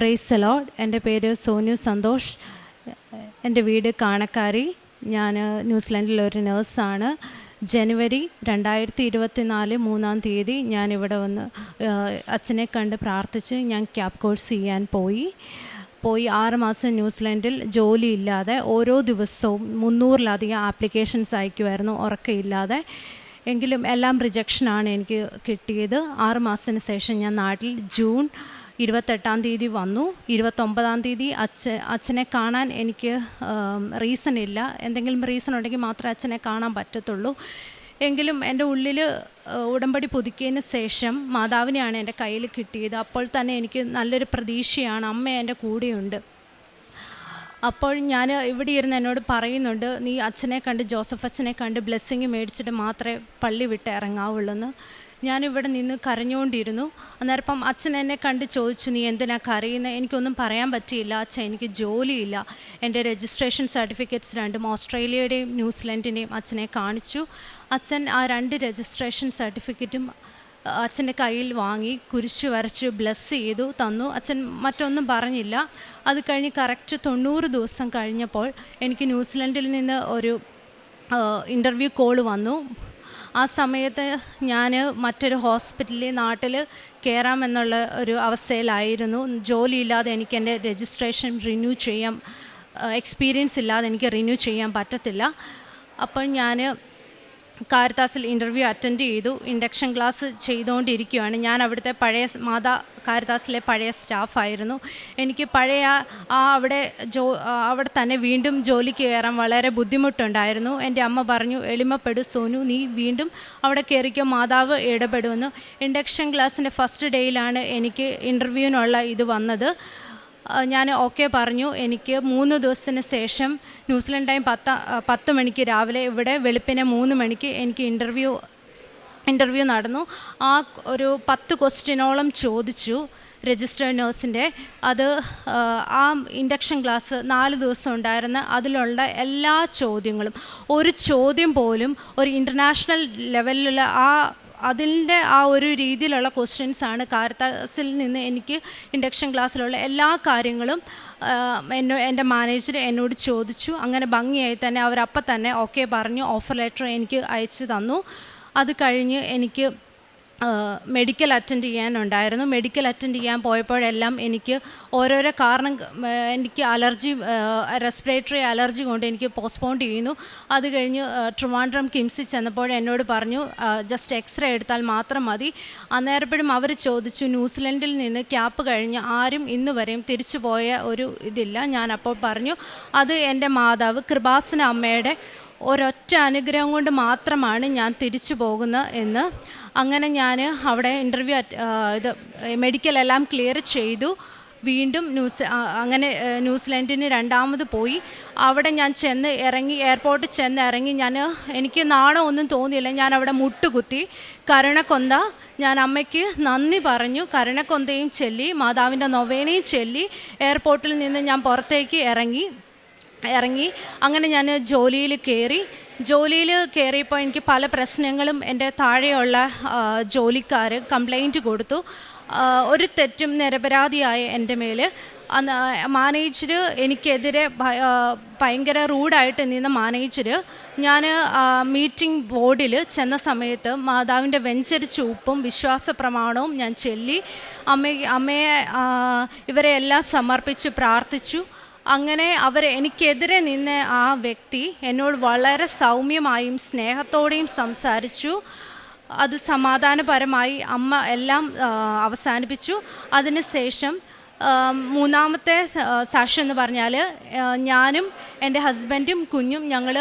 Praise Lord. എൻ്റെ പേര് സോനു സന്തോഷ്. എൻ്റെ വീട് കാണക്കാരി. ഞാൻ ന്യൂസിലാൻഡിലൊരു നേഴ്സാണ്. ജനുവരി 2024 3-ാം തീയതി ഞാനിവിടെ വന്ന് അച്ഛനെ കണ്ട് പ്രാർത്ഥിച്ച് ഞാൻ ക്യാപ് കോഴ്സ് ചെയ്യാൻ പോയി 6 മാസം ന്യൂസിലാൻഡിൽ ജോലിയില്ലാതെ ഓരോ ദിവസവും 300-ലധികം ആപ്ലിക്കേഷൻസ് അയക്കുമായിരുന്നു, ഉറക്കമില്ലാതെ. എങ്കിലും എല്ലാം റിജക്ഷനാണ് എനിക്ക് കിട്ടിയത്. 6 മാസത്തിന് ശേഷം ഞാൻ നാട്ടിൽ ജൂൺ 28-ാം തീയതി വന്നു. 29-ാം തീയതി അച്ഛനെ കാണാൻ എനിക്ക് റീസൺ ഇല്ല. എന്തെങ്കിലും റീസൺ ഉണ്ടെങ്കിൽ മാത്രമേ അച്ഛനെ കാണാൻ പറ്റത്തുള്ളൂ. എങ്കിലും എൻ്റെ ഉള്ളിൽ ഉടമ്പടി പുതുക്കിയതിന് ശേഷം മാതാവിനെയാണ് എൻ്റെ കയ്യിൽ കിട്ടിയത്. അപ്പോൾ തന്നെ എനിക്ക് നല്ലൊരു പ്രതീക്ഷയാണ്, അമ്മ എൻ്റെ കൂടെയുണ്ട്. അപ്പോൾ ഞാൻ ഇവിടെ ഇരുന്ന് എന്നോട് പറയുന്നുണ്ട്, നീ അച്ഛനെ കണ്ട്, ജോസഫ് അച്ഛനെ കണ്ട് ബ്ലെസ്സിങ് മേടിച്ചിട്ട് മാത്രമേ പള്ളി വിട്ട് ഇറങ്ങാവുള്ളൂ എന്ന്. ഞാനിവിടെ നിന്ന് കരഞ്ഞുകൊണ്ടിരുന്നു. അന്നേരം അച്ഛൻ എന്നെ കണ്ട് ചോദിച്ചു, നീ എന്തിനാ കരയുന്നത്? എനിക്കൊന്നും പറയാൻ പറ്റിയില്ല അച്ഛൻ, എനിക്ക് ജോലിയില്ല. എൻ്റെ രജിസ്ട്രേഷൻ സർട്ടിഫിക്കറ്റ്സ് 2 ഓസ്ട്രേലിയയുടെയും ന്യൂസിലൻഡിൻ്റെയും അച്ഛനെ കാണിച്ചു. അച്ഛൻ ആ 2 രജിസ്ട്രേഷൻ സർട്ടിഫിക്കറ്റും അച്ഛൻ്റെ കയ്യിൽ വാങ്ങി കുരിശ് വരച്ച് ബ്ലെസ് ചെയ്തു തന്നു. അച്ഛൻ മറ്റൊന്നും പറഞ്ഞില്ല. അത് കഴിഞ്ഞ് കറക്റ്റ് 90 ദിവസം കഴിഞ്ഞപ്പോൾ എനിക്ക് ന്യൂസിലൻഡിൽ നിന്ന് ഒരു ഇൻ്റർവ്യൂ കോൾ വന്നു. ആ സമയത്ത് ഞാൻ മറ്റൊരു ഹോസ്പിറ്റലിൽ നാട്ടിൽ കയറാമെന്നുള്ള ഒരു അവസ്ഥയിലായിരുന്നു. ജോലിയില്ലാതെ എനിക്ക് എൻ്റെ രജിസ്ട്രേഷൻ റിന്യൂ ചെയ്യാൻ, എക്സ്പീരിയൻസ് ഇല്ലാതെ എനിക്ക് റിന്യൂ ചെയ്യാൻ പറ്റത്തില്ല. അപ്പോൾ ഞാൻ കാരിത്താസിൽ ഇൻ്റർവ്യൂ അറ്റൻഡ് ചെയ്തു. ഇൻഡക്ഷൻ ക്ലാസ് ചെയ്തുകൊണ്ടിരിക്കുകയാണ്. ഞാൻ അവിടുത്തെ പഴയ കാരിത്താസിലെ പഴയ സ്റ്റാഫായിരുന്നു. എനിക്ക് പഴയ അവിടെ തന്നെ വീണ്ടും ജോലിക്ക് കയറാൻ വളരെ ബുദ്ധിമുട്ടുണ്ടായിരുന്നു. എൻ്റെ അമ്മ പറഞ്ഞു, എളിമപ്പെടു സോനു, നീ വീണ്ടും അവിടെ കയറിക്കോ, മാതാവ് ഇടപെടുമെന്ന്. ഇൻഡക്ഷൻ ക്ലാസ്സിൻ്റെ ഫസ്റ്റ് ഡേയിലാണ് എനിക്ക് ഇൻ്റർവ്യൂവിനുള്ള ഇത് വന്നത്. ഞാൻ ഓക്കെ പറഞ്ഞു. എനിക്ക് 3 ദിവസത്തിന് ശേഷം ന്യൂസിലൻഡ് ടൈം 10 മണിക്ക് രാവിലെ, ഇവിടെ വെളുപ്പിനെ 3 മണിക്ക് എനിക്ക് ഇൻ്റർവ്യൂ നടന്നു. ഒരു 10 ക്വസ്റ്റ്യനോളം ചോദിച്ചു രജിസ്റ്റേർഡ് നേഴ്സിൻ്റെ. അത് ആ ഇൻഡക്ഷൻ ക്ലാസ് 4 ദിവസം ഉണ്ടായിരുന്ന അതിലുള്ള എല്ലാ ചോദ്യങ്ങളും, ഒരു ചോദ്യം പോലും ഒരു ഇൻ്റർനാഷണൽ ലെവലിലുള്ള അതിൻ്റെ ഒരു രീതിയിലുള്ള ക്വസ്റ്റ്യൻസാണ്. കാരിത്താസിൽ നിന്ന് എനിക്ക് ഇൻഡക്ഷൻ ക്ലാസ്സിലുള്ള എല്ലാ കാര്യങ്ങളും എൻ്റെ മാനേജർ എന്നോട് ചോദിച്ചു. അങ്ങനെ ഭംഗിയായി തന്നെ അവരപ്പം തന്നെ ഓക്കെ പറഞ്ഞു. ഓഫർ ലെറ്റർ എനിക്ക് അയച്ചു തന്നു. അത് കഴിഞ്ഞ് എനിക്ക് മെഡിക്കൽ അറ്റൻഡ് ചെയ്യാനുണ്ടായിരുന്നു. മെഡിക്കൽ അറ്റൻഡ് ചെയ്യാൻ പോയപ്പോഴെല്ലാം എനിക്ക് ഓരോരോ കാരണം, എനിക്ക് അലർജി, റെസ്പിറേറ്ററി അലർജി കൊണ്ട് എനിക്ക് പോസ്റ്റ്പോൺ ചെയ്യുന്നു. അത് കഴിഞ്ഞ് ട്രിവാൻഡ്രം കിംസിൽ ചെന്നപ്പോൾ എന്നോട് പറഞ്ഞു, ജസ്റ്റ് എക്സ്റേ എടുത്താൽ മാത്രം മതി. അന്നേരപ്പോഴും അവർ ചോദിച്ചു, ന്യൂസിലൻഡിൽ നിന്ന് ക്യാപ്പ് കഴിഞ്ഞ് ആരും ഇന്ന് വരെയും തിരിച്ചു പോയ ഒരു ഇതില്ല. ഞാൻ അപ്പോൾ പറഞ്ഞു, അത് എൻ്റെ മാതാവ് കൃപാസന അമ്മയുടെ ഒരൊറ്റ അനുഗ്രഹം കൊണ്ട് മാത്രമാണ് ഞാൻ തിരിച്ചു പോകുന്നത് എന്ന്. അങ്ങനെ ഞാൻ അവിടെ ഇൻ്റർവ്യൂ മെഡിക്കലെല്ലാം ക്ലിയർ ചെയ്തു. വീണ്ടും അങ്ങനെ ന്യൂസിലൻഡിന് 2ാമത് പോയി. അവിടെ ഞാൻ എയർപോർട്ടിൽ ചെന്ന് ഇറങ്ങി. എനിക്ക് നാണം ഒന്നും തോന്നിയില്ല. ഞാൻ അവിടെ മുട്ടുകുത്തി കരുണക്കൊന്ത, ഞാൻ അമ്മയ്ക്ക് നന്ദി പറഞ്ഞു. കരുണക്കൊന്തയും ചൊല്ലി, മാതാവിൻ്റെ നൊവേനയും ചൊല്ലി എയർപോർട്ടിൽ നിന്ന് ഞാൻ പുറത്തേക്ക് ഇറങ്ങി. അങ്ങനെ ഞാൻ ജോലിയിൽ കയറിയപ്പോൾ എനിക്ക് പല പ്രശ്നങ്ങളും എൻ്റെ താഴെയുള്ള ജോലിക്കാർ കംപ്ലൈൻറ്റ് കൊടുത്തു. ഒരു തെറ്റും നിരപരാധിയായ എൻ്റെ മേൽ മാനേജർ, എനിക്കെതിരെ ഭയങ്കര റൂഡായിട്ട് നിന്ന മാനേജർ, ഞാൻ മീറ്റിംഗ് ബോർഡിൽ ചെന്ന സമയത്ത് മാതാവിൻ്റെ വെഞ്ചരിച്ച ഉപ്പും വിശ്വാസ പ്രമാണവും ഞാൻ ചൊല്ലി അമ്മയെ ഇവരെല്ലാം സമർപ്പിച്ച് പ്രാർത്ഥിച്ചു. അങ്ങനെ എനിക്കെതിരെ നിന്ന ആ വ്യക്തി എന്നോട് വളരെ സൗമ്യമായും സ്നേഹത്തോടെയും സംസാരിച്ചു. അത് സമാധാനപരമായി അമ്മ എല്ലാം അവസാനിപ്പിച്ചു. അതിനുശേഷം 3ാമത്തെ സാക്ഷ്യം എന്ന് പറഞ്ഞാൽ, ഞാനും എൻ്റെ ഹസ്ബൻഡും കുഞ്ഞും, ഞങ്ങൾ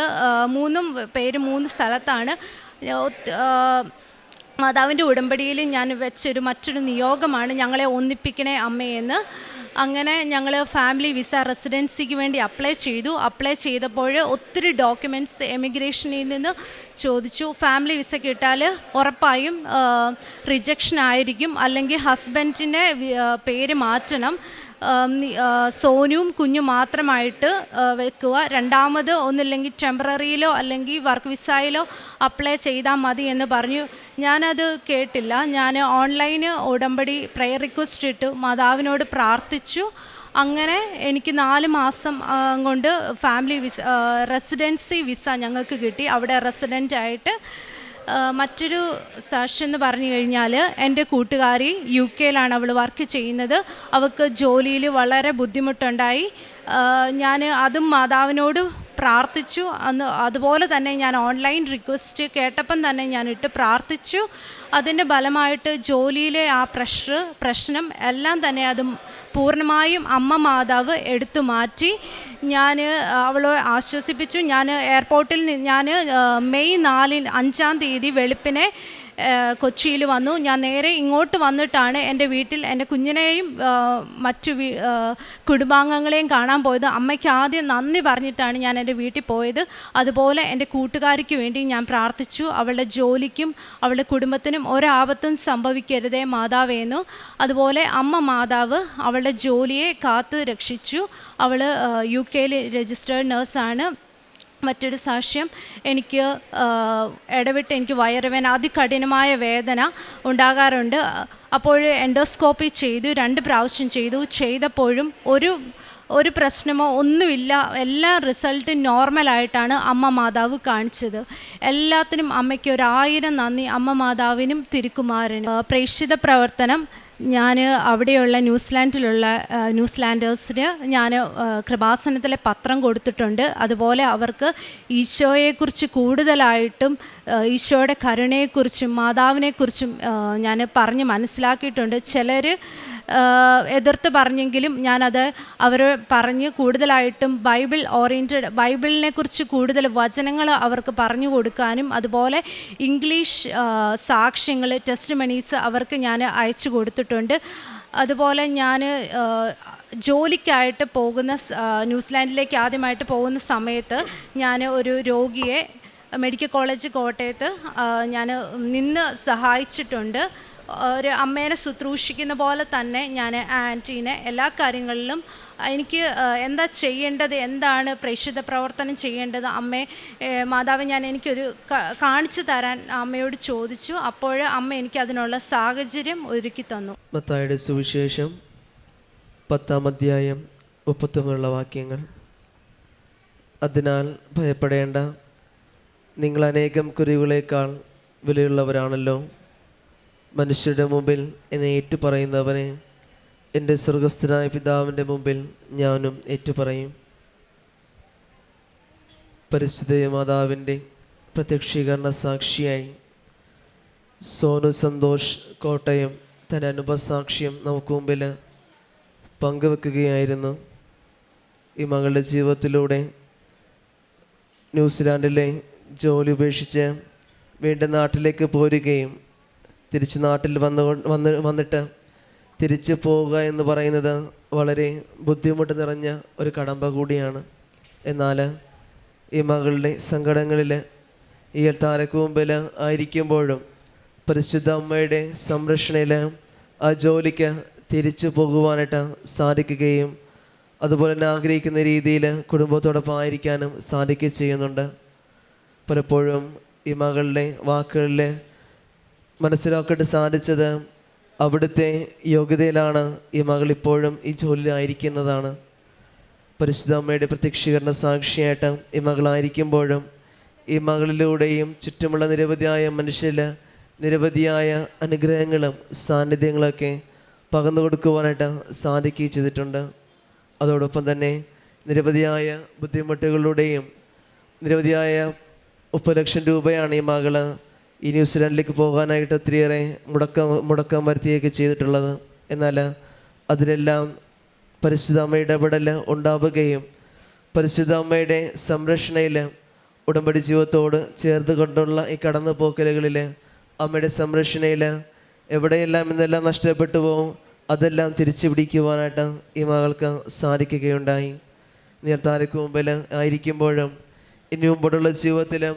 3 പേര് 3 സ്ഥലത്താണ്. മാതാവിൻ്റെ ഉടമ്പടിയിൽ ഞാൻ വെച്ചൊരു മറ്റൊരു നിയോഗമാണ്, ഞങ്ങളെ ഒന്നിപ്പിക്കണേ അമ്മയെന്ന്. അങ്ങനെ ഞങ്ങൾ ഫാമിലി വിസ റെസിഡൻസിക്ക് വേണ്ടി അപ്ലൈ ചെയ്തപ്പോൾ ഒത്തിരി ഡോക്യുമെൻറ്റ്സ് എമിഗ്രേഷനിൽ നിന്ന് ചോദിച്ചു. ഫാമിലി വിസ കിട്ടാൽ ഉറപ്പായും റിജക്ഷൻ ആയിരിക്കും, അല്ലെങ്കിൽ ഹസ്ബൻഡിൻ്റെ പേര് മാറ്റണം. സോനുവും കുഞ്ഞും മാത്രമായിട്ട് വെക്കുക, രണ്ടാമത് ഒന്നില്ലെങ്കിൽ ടെമ്പററിയിലോ അല്ലെങ്കിൽ വർക്ക് വിസയിലോ അപ്ലൈ ചെയ്താൽ മതി എന്ന് പറഞ്ഞു. ഞാനത് കേട്ടില്ല. ഞാൻ ഓൺലൈന് ഉടമ്പടി പ്രെയർ റിക്വസ്റ്റ് ഇട്ടു, മാതാവിനോട് പ്രാർത്ഥിച്ചു. അങ്ങനെ എനിക്ക് 4 മാസം കൊണ്ട് ഫാമിലി റെസിഡൻസി വിസ ഞങ്ങൾക്ക് കിട്ടി. അവിടെ റെസിഡൻ്റായിട്ട് മറ്റൊരു സാക്ഷ്യം എന്ന് പറഞ്ഞു കഴിഞ്ഞാൽ, എൻ്റെ കൂട്ടുകാരി UK-യിലാണ് അവൾ വർക്ക് ചെയ്യുന്നത്. അവൾക്ക് ജോലിയിൽ വളരെ ബുദ്ധിമുട്ടുണ്ടായി. ഞാൻ അതും മാതാവിനോട് പ്രാർത്ഥിച്ചു. അതുപോലെ തന്നെ ഞാൻ ഓൺലൈൻ റിക്വസ്റ്റ് കേട്ടപ്പം തന്നെ ഞാൻ ഇട്ട് പ്രാർത്ഥിച്ചു. അതിൻ്റെ ഫലമായിട്ട് ജോലിയിലെ ആ പ്രശ്നം എല്ലാം തന്നെ അതും പൂർണ്ണമായും അമ്മ മാതാവ് എടുത്തു മാറ്റി. ഞാൻ അവളെ ആശ്വസിപ്പിച്ചു. ഞാൻ എയർപോർട്ടിൽ ഞാൻ മെയ് 5-ാം തീയതി വെളുപ്പിനെ കൊച്ചിയിൽ വന്നു. ഞാൻ നേരെ ഇങ്ങോട്ട് വന്നിട്ടാണ് എൻ്റെ വീട്ടിൽ എൻ്റെ കുഞ്ഞിനെയും മറ്റു കുടുംബാംഗങ്ങളെയും കാണാൻ പോയത്. അമ്മയ്ക്ക് ആദ്യം നന്ദി പറഞ്ഞിട്ടാണ് ഞാൻ എൻ്റെ വീട്ടിൽ പോയത്. അതുപോലെ എൻ്റെ കൂട്ടുകാരിക്ക് വേണ്ടി ഞാൻ പ്രാർത്ഥിച്ചു. അവളുടെ ജോലിക്കും അവളുടെ കുടുംബത്തിനും ഒരാപത്തും സംഭവിക്കരുതേ മാതാവേന്നു. അതുപോലെ അമ്മ മാതാവ് അവളുടെ ജോലിയെ കാത്ത് രക്ഷിച്ചു. അവൾ UK-യിൽ രജിസ്റ്റേർഡ് നേഴ്സാണ്. മറ്റൊരു സാക്ഷ്യം, എനിക്ക് ഇടവിട്ട് എനിക്ക് വയറുവേദന, അതികഠിനമായ വേദന ഉണ്ടാകാറുണ്ട്. അപ്പോൾ എൻഡോസ്കോപ്പി ചെയ്തു, 2 പ്രാവശ്യം ചെയ്തപ്പോഴും ഒരു പ്രശ്നമോ ഒന്നുമില്ല. എല്ലാ റിസൾട്ടും നോർമലായിട്ടാണ് അമ്മ മാതാവ് കാണിച്ചത്. എല്ലാത്തിനും അമ്മയ്ക്ക് 1000 നന്ദി, അമ്മ മാതാവിനും തിരുക്കുമാരനും. പ്രേക്ഷിത പ്രവർത്തനം, ഞാൻ അവിടെയുള്ള ന്യൂസിലാൻഡേഴ്സിന് ഞാൻ കൃപാസനത്തിലെ പത്രം കൊടുത്തിട്ടുണ്ട്. അതുപോലെ അവർക്ക് ഈശോയെക്കുറിച്ച് കൂടുതലായിട്ടും ഈശോയുടെ കരുണയെക്കുറിച്ചും മാതാവിനെക്കുറിച്ചും ഞാൻ പറഞ്ഞ് മനസ്സിലാക്കിയിട്ടുണ്ട്. ചിലർ എതിർത്ത് പറഞ്ഞെങ്കിലും ഞാനത് അവർ പറഞ്ഞ് കൂടുതലായിട്ടും ബൈബിളിനെ കുറിച്ച് കൂടുതൽ വചനങ്ങൾ അവർക്ക് പറഞ്ഞു കൊടുക്കാനും, അതുപോലെ ഇംഗ്ലീഷ് സാക്ഷ്യങ്ങൾ ടെസ്റ്റിമണീസ് അവർക്ക് ഞാൻ അയച്ചു കൊടുത്തിട്ടുണ്ട്. അതുപോലെ ഞാൻ ജോലിക്കായിട്ട് പോകുന്ന ന്യൂസിലാൻഡിലേക്ക് ആദ്യമായിട്ട് പോകുന്ന സമയത്ത് ഞാൻ ഒരു രോഗിയെ മെഡിക്കൽ കോളേജ് കോട്ടയത്ത് ഞാൻ നിന്ന് സഹായിച്ചിട്ടുണ്ട്. ഒരു അമ്മേനെ ശുശ്രൂഷിക്കുന്ന പോലെ തന്നെ ഞാൻ ആൻറ്റീനെ എല്ലാ കാര്യങ്ങളിലും എനിക്ക് എന്താ ചെയ്യേണ്ടത്, എന്താണ് പ്രേക്ഷിത പ്രവർത്തനം ചെയ്യേണ്ടത്, മാതാവ് എനിക്കൊരു കാണിച്ചു തരാൻ അമ്മയോട് ചോദിച്ചു. അപ്പോൾ അമ്മ എനിക്ക് അതിനുള്ള സാഹചര്യം ഒരുക്കി തന്നു. മത്തായിയുടെ സുവിശേഷം 10-ാം അധ്യായം 33 വാക്യങ്ങൾ. അതിനാൽ ഭയപ്പെടേണ്ട, നിങ്ങൾ അനേകം കുരുവികളേക്കാൾ വിലയുള്ളവരാണല്ലോ. മനുഷ്യരുടെ മുമ്പിൽ എന്നെ ഏറ്റുപറയുന്നവനെ എൻ്റെ സ്വർഗസ്ഥനായ പിതാവിൻ്റെ മുമ്പിൽ ഞാനും ഏറ്റുപറയും. പരിശുദ്ധ മാതാവിൻ്റെ പ്രത്യക്ഷീകരണ സാക്ഷിയായി സോനു സന്തോഷ് കോട്ടയം തൻ്റെ അനുഭവസാക്ഷ്യം നമുക്ക് മുമ്പിൽ പങ്കുവെക്കുകയായിരുന്നു. ഈ മകളുടെ ജീവിതത്തിലൂടെ ന്യൂസിലാൻഡിലെ ജോലി ഉപേക്ഷിച്ച് വീണ്ടും നാട്ടിലേക്ക് പോരുകയും തിരിച്ച് നാട്ടിൽ വന്നിട്ട് തിരിച്ചു പോവുക എന്ന് പറയുന്നത് വളരെ ബുദ്ധിമുട്ട് നിറഞ്ഞ ഒരു കടമ്പ കൂടിയാണ്. എന്നാൽ ഈ മകളുടെ സങ്കടങ്ങളിൽ ഈ താരക്ക് മുമ്പിൽ ആയിരിക്കുമ്പോഴും പരിശുദ്ധ അമ്മയുടെ സംരക്ഷണയിൽ ആ ജോലിക്ക് തിരിച്ചു പോകുവാനായിട്ട് സാധിക്കുകയും അതുപോലെ തന്നെ ആഗ്രഹിക്കുന്ന രീതിയിൽ കുടുംബത്തോടൊപ്പം ആയിരിക്കാനും സാധിക്കുകയും ചെയ്യുന്നുണ്ട്. പലപ്പോഴും ഈ മകളുടെ വാക്കുകളിൽ മനസ്സിലാക്കിയിട്ട് സാധിച്ചത് അവിടുത്തെ യോഗ്യതയിലാണ് ഈ മകൾ ഇപ്പോഴും ഈ ജോലിയിലായിരിക്കുന്നതാണ്. പരിശുദ്ധ അമ്മയുടെ പ്രത്യക്ഷീകരണ സാക്ഷിയായിട്ട് ഈ മകളായിരിക്കുമ്പോഴും ഈ മകളിലൂടെയും ചുറ്റുമുള്ള നിരവധിയായ മനുഷ്യരിൽ നിരവധിയായ അനുഗ്രഹങ്ങളും സാന്നിധ്യങ്ങളൊക്കെ പകർന്നു കൊടുക്കുവാനായിട്ട് സാധിക്കുകയും ചെയ്തിട്ടുണ്ട്. അതോടൊപ്പം തന്നെ നിരവധിയായ ബുദ്ധിമുട്ടുകളിലൂടെയും നിരവധിയായ 30 ലക്ഷം രൂപയാണ് ഈ മകള് ഈ ന്യൂസിലാൻഡിലേക്ക് പോകാനായിട്ട് ഒത്തിരിയേറെ മുടക്കം വരുത്തുകയൊക്കെ ചെയ്തിട്ടുള്ളത്. എന്നാൽ അതിലെല്ലാം പരിശുദ്ധ അമ്മയുടെ ഇടപെടൽ ഉണ്ടാവുകയും പരിശുദ്ധ അമ്മയുടെ സംരക്ഷണയിൽ ഉടമ്പടി ജീവിതത്തോട് ചേർത്ത് കൊണ്ടുള്ള ഈ കടന്നു പോക്കലുകളിൽ അമ്മയുടെ സംരക്ഷണയിൽ എവിടെയെല്ലാം ഇന്നെല്ലാം നഷ്ടപ്പെട്ടു പോകും അതെല്ലാം തിരിച്ചു പിടിക്കുവാനായിട്ട് ഈ മകൾക്ക് സാധിക്കുകയുണ്ടായി. നേർത്താരക്ക് മുമ്പിൽ ആയിരിക്കുമ്പോഴും ഇനി മുമ്പോട്ടുള്ള ജീവിതത്തിലും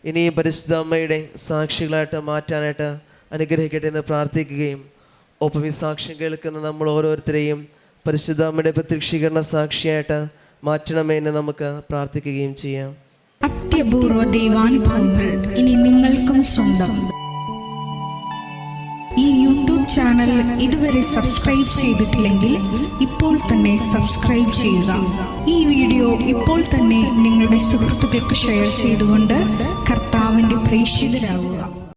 ഇനിയും പരിശുദ്ധ അമ്മയുടെ സാക്ഷികളായിട്ട് മാറ്റാനായിട്ട് അനുഗ്രഹിക്കട്ടെ എന്ന് പ്രാർത്ഥിക്കുകയും ഒപ്പം ഈ സാക്ഷ്യം കേൾക്കുന്ന നമ്മൾ ഓരോരുത്തരെയും പരിശുദ്ധ അമ്മയുടെ പ്രത്യക്ഷീകരണ സാക്ഷിയായിട്ട് മാറ്റണമേ എന്ന് നമുക്ക് പ്രാർത്ഥിക്കുകയും ചെയ്യാം. അത്യപൂർവ ദൈവാനുഭവങ്ങൾ ഇനി നിങ്ങൾക്കും സ്വന്തം. ഈ യൂട്യൂബ് ചാനൽ ഇതുവരെ സബ്സ്ക്രൈബ് ചെയ്തിട്ടില്ലെങ്കിൽ ഇപ്പോൾ തന്നെ സബ്സ്ക്രൈബ് ചെയ്യുക. ഈ വീഡിയോ ഇപ്പോൾ തന്നെ നിങ്ങളുടെ സുഹൃത്തുക്കൾക്ക് ഷെയർ ചെയ്തുകൊണ്ട് കർത്താവിൻ്റെ പ്രേക്ഷിതരാകുക.